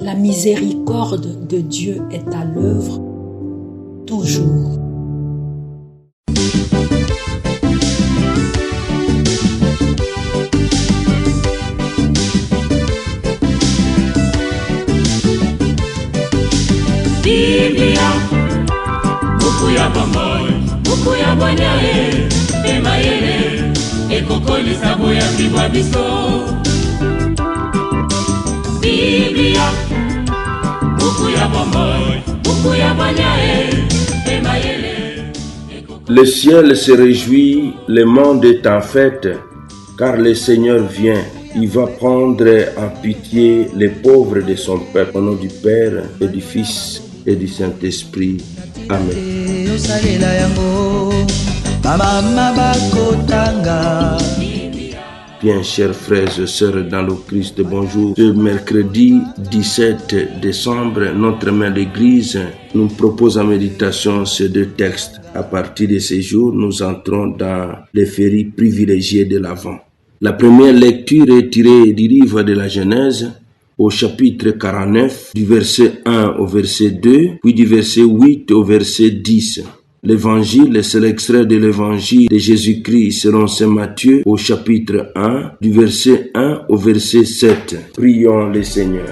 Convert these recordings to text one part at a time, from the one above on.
La miséricorde de Dieu est à l'œuvre toujours. Biblia, buku ya bomoi, buku ya bonyae, emayele, ekokoli sabo ya bibwa biso. Biblia, buku ya bomoi, buku ya bonyae, emayele. Le ciel se réjouit, le monde est en fête, car le Seigneur vient. Il va prendre en pitié les pauvres de son peuple. Au nom du Père et du Fils et du Saint-Esprit. Amen. Bien, chers frères et sœurs dans le Christ, bonjour. Ce mercredi 17 décembre, notre mère l'Église nous propose en méditation ces deux textes. À partir de ces jours, nous entrons dans les féries privilégiées de l'Avent. La première lecture est tirée du livre de la Genèse, au chapitre 49, du verset 1 au verset 2, puis du verset 8 au verset 10. L'évangile, c'est l'extrait de l'évangile de Jésus-Christ selon saint Matthieu, au chapitre 1, du verset 1 au verset 7. Prions le Seigneur.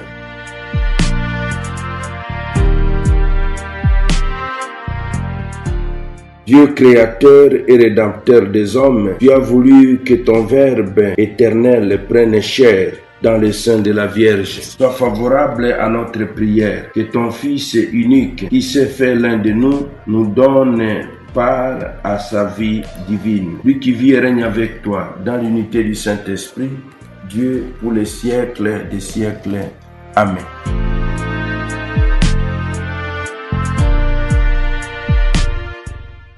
Dieu créateur et rédempteur des hommes, tu as voulu que ton Verbe éternel prenne chair dans le sein de la Vierge. Sois favorable à notre prière, que ton Fils unique, qui s'est fait l'un de nous donne part à sa vie divine. Lui qui vit et règne avec toi dans l'unité du Saint-Esprit, Dieu pour les siècles des siècles. Amen.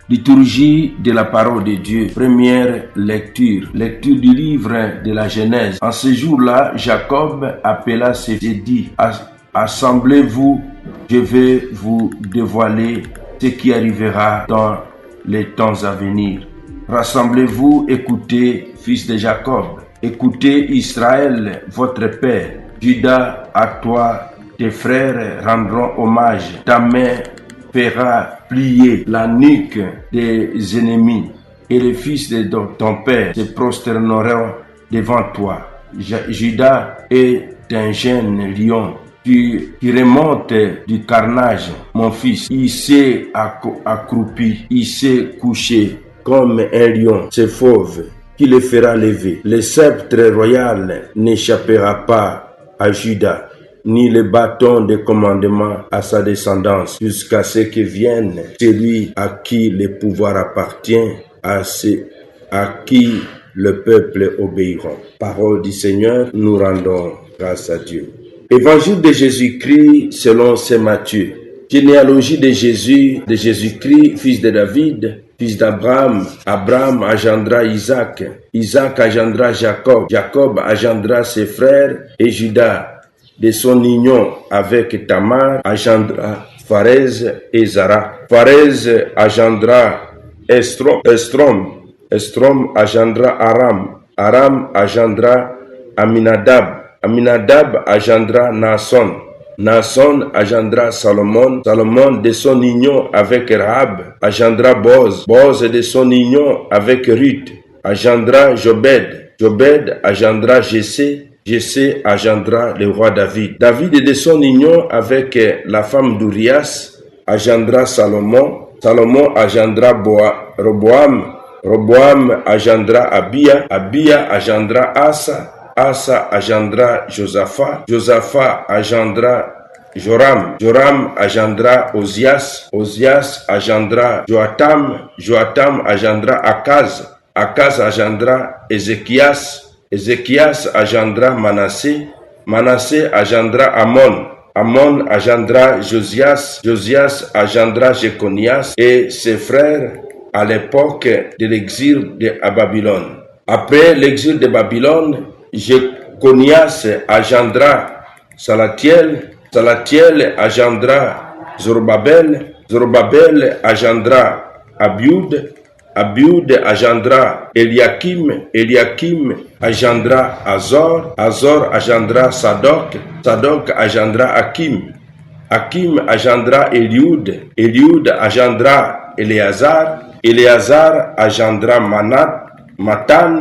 Liturgie de la parole de Dieu, première lecture du livre de la Genèse. En ce jour-là, Jacob appela ses dit, assemblez-vous, je vais vous dévoiler ce qui arrivera dans les temps à venir. Rassemblez-vous, écoutez, fils de Jacob, écoutez Israël, votre père. Judas, à toi, tes frères rendront hommage, ta main fera plier la nuque des ennemis, et les fils de ton père se prosterneront devant toi. Judas est un jeune lion qui remonte du carnage, mon fils. Il s'est accroupi, il s'est couché comme un lion, c'est fauve qui le fera lever. Le sceptre royal n'échappera pas à Judas, ni le bâton de commandement à sa descendance, jusqu'à ce que vienne celui à qui le pouvoir appartient, à qui le peuple obéira. Parole du Seigneur, nous rendons grâce à Dieu. Évangile de Jésus-Christ selon saint Matthieu. Généalogie de Jésus-Christ, fils de David, fils d'Abraham. Abraham engendra Isaac. Isaac engendra Jacob. Jacob engendra ses frères et Judas. De son union avec Tamar, engendra Pharez et Zara. Pharez engendra Estrom. Estrom engendra Aram. Aram engendra Aminadab. Aminadab engendra Naasson. Naasson engendra Salomon. Salomon de son union avec Rahab engendra Boz. Boz de son union avec Ruth engendra Jobed. Jobed engendra Jessé. Jessé engendra le roi David. David de son union avec la femme d'Urias engendra Salomon. Salomon engendra Roboam. Roboam engendra Abia. Abia engendra Asa. Asa engendra Josaphat. Josaphat engendra Joram. Joram engendra Ozias. Ozias engendra Joatam. Joatam engendra Akaz. Akaz engendra Ézéchias. Ézéchias engendra Manassé. Manassé engendra Amon. Amon engendra Josias. Josias engendra Jéconias et ses frères à l'époque de l'exil à Babylone. Après l'exil de Babylone, Jéconias engendra Salatiel. Salatiel engendra Zorobabel. Zorobabel engendra Abiud. Abiud agendra Eliakim, Eliakim agendra Azor, Azor agendra Sadok, Sadok agendra Hakim, Hakim agendra Eliud, Eliud agendra Éléazar, Éléazar agendra Matan,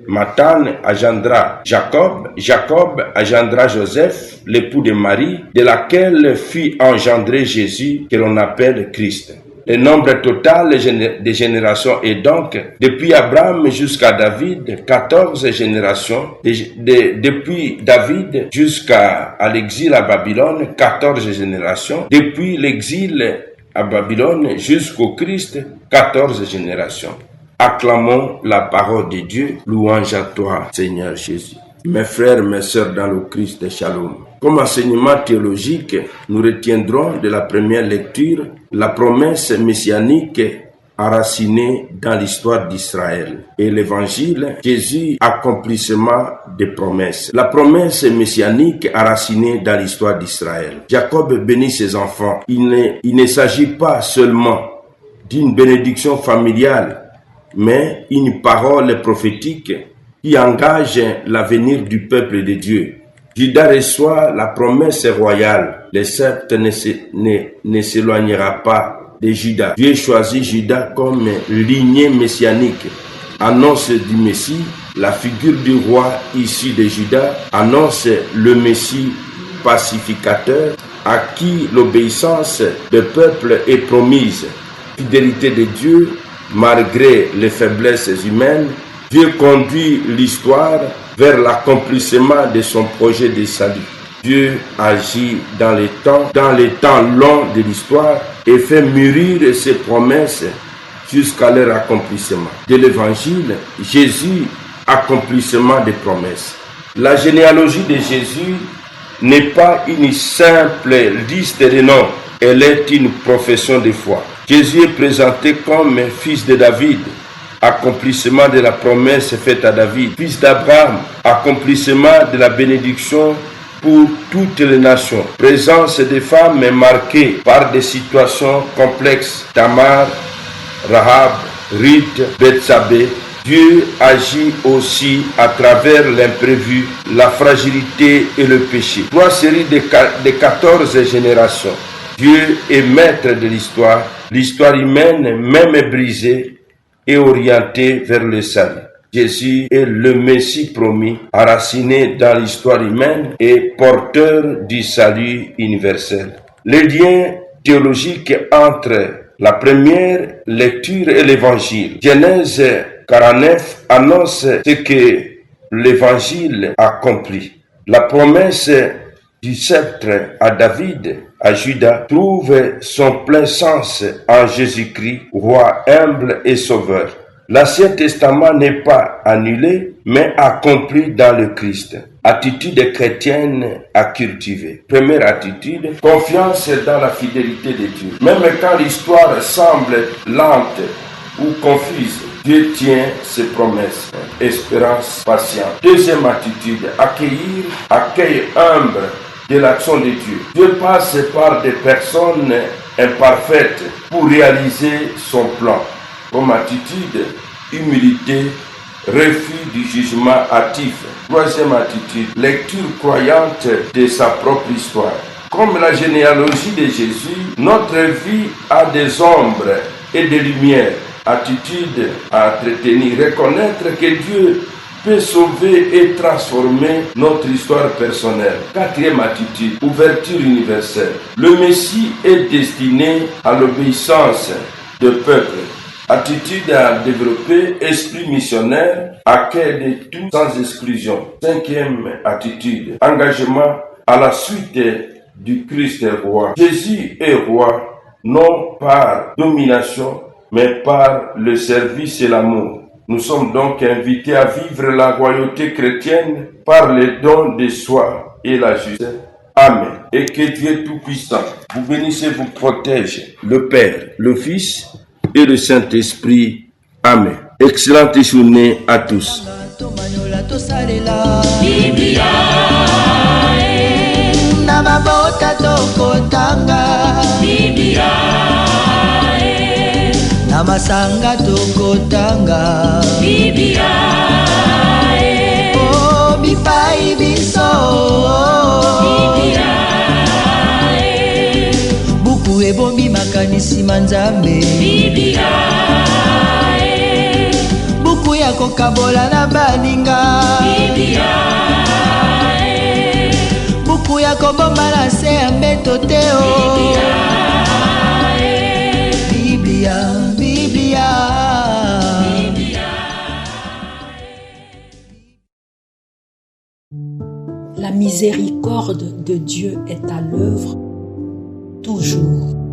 Matan agendra Jacob, Jacob agendra Joseph, l'époux de Marie, de laquelle fut engendré Jésus, que l'on appelle Christ. Le nombre total des générations est donc, depuis Abraham jusqu'à David, 14 générations. Depuis David jusqu'à l'exil à Babylone, 14 générations. Depuis l'exil à Babylone jusqu'au Christ, 14 générations. Acclamons la parole de Dieu. Louange à toi, Seigneur Jésus. Mes frères, mes sœurs dans le Christ, Shalom. Comme enseignement théologique, nous retiendrons de la première lecture la promesse messianique enracinée dans l'histoire d'Israël et l'évangile, Jésus, accomplissement des promesses. La promesse messianique enracinée dans l'histoire d'Israël. Jacob bénit ses enfants. Il ne s'agit pas seulement d'une bénédiction familiale, mais une parole prophétique qui engage l'avenir du peuple de Dieu. Judas reçoit la promesse royale. Le sceptre ne s'éloignera pas de Judas. Dieu choisit Judas comme lignée messianique. Annonce du Messie, la figure du roi issu de Judas, annonce le Messie pacificateur à qui l'obéissance du peuple est promise. Fidélité de Dieu, malgré les faiblesses humaines, Dieu conduit l'histoire vers l'accomplissement de son projet de salut. Dieu agit dans les temps longs de l'histoire et fait mûrir ses promesses jusqu'à leur accomplissement. De l'évangile, Jésus, accomplissement des promesses. La généalogie de Jésus n'est pas une simple liste de noms, elle est une profession de foi. Jésus est présenté comme fils de David, accomplissement de la promesse faite à David, fils d'Abraham, accomplissement de la bénédiction pour toutes les nations. Présence des femmes marquée par des situations complexes. Tamar, Rahab, Ruth, Bethsabée. Dieu agit aussi à travers l'imprévu, la fragilité et le péché. 3 séries de 14 générations. Dieu est maître de l'histoire. L'histoire humaine, même brisée, est orienté vers le salut. Jésus est le Messie promis, enraciné dans l'histoire humaine et porteur du salut universel. Le lien théologique entre la première lecture et l'évangile. Genèse 49 annonce ce que l'évangile accomplit. La promesse du sceptre à David, à Judas, trouve son plein sens en Jésus-Christ, roi humble et sauveur. L'Ancien Testament n'est pas annulé, mais accompli dans le Christ. Attitude chrétienne à cultiver. Première attitude, confiance dans la fidélité de Dieu. Même quand l'histoire semble lente ou confuse, Dieu tient ses promesses. Espérance, patience. Deuxième attitude, accueil humble de l'action de Dieu. Dieu passe par des personnes imparfaites pour réaliser son plan. Comme attitude, humilité, refus du jugement hâtif. Troisième attitude, lecture croyante de sa propre histoire. Comme la généalogie de Jésus, notre vie a des ombres et des lumières. Attitude à entretenir, reconnaître que Dieu peut sauver et transformer notre histoire personnelle. Quatrième attitude, ouverture universelle. Le Messie est destiné à l'obéissance du peuple. Attitude à développer, esprit missionnaire, accueil de tout sans exclusion. Cinquième attitude, engagement à la suite du Christ roi. Jésus est roi, non par domination, mais par le service et l'amour. Nous sommes donc invités à vivre la royauté chrétienne par le don de soi et la justice. Amen. Et que Dieu Tout-Puissant vous bénisse et vous protège, le Père, le Fils et le Saint-Esprit. Amen. Excellente journée à tous. masanga tokotanga Biblia oh bipai biso Biblia buku ebombi makanisi manzambe Biblia buku ya kokabola na baninga Biblia buku ya kobomba na se ya mbeto te o Biblia, Biblia. La miséricorde de Dieu est à l'œuvre toujours.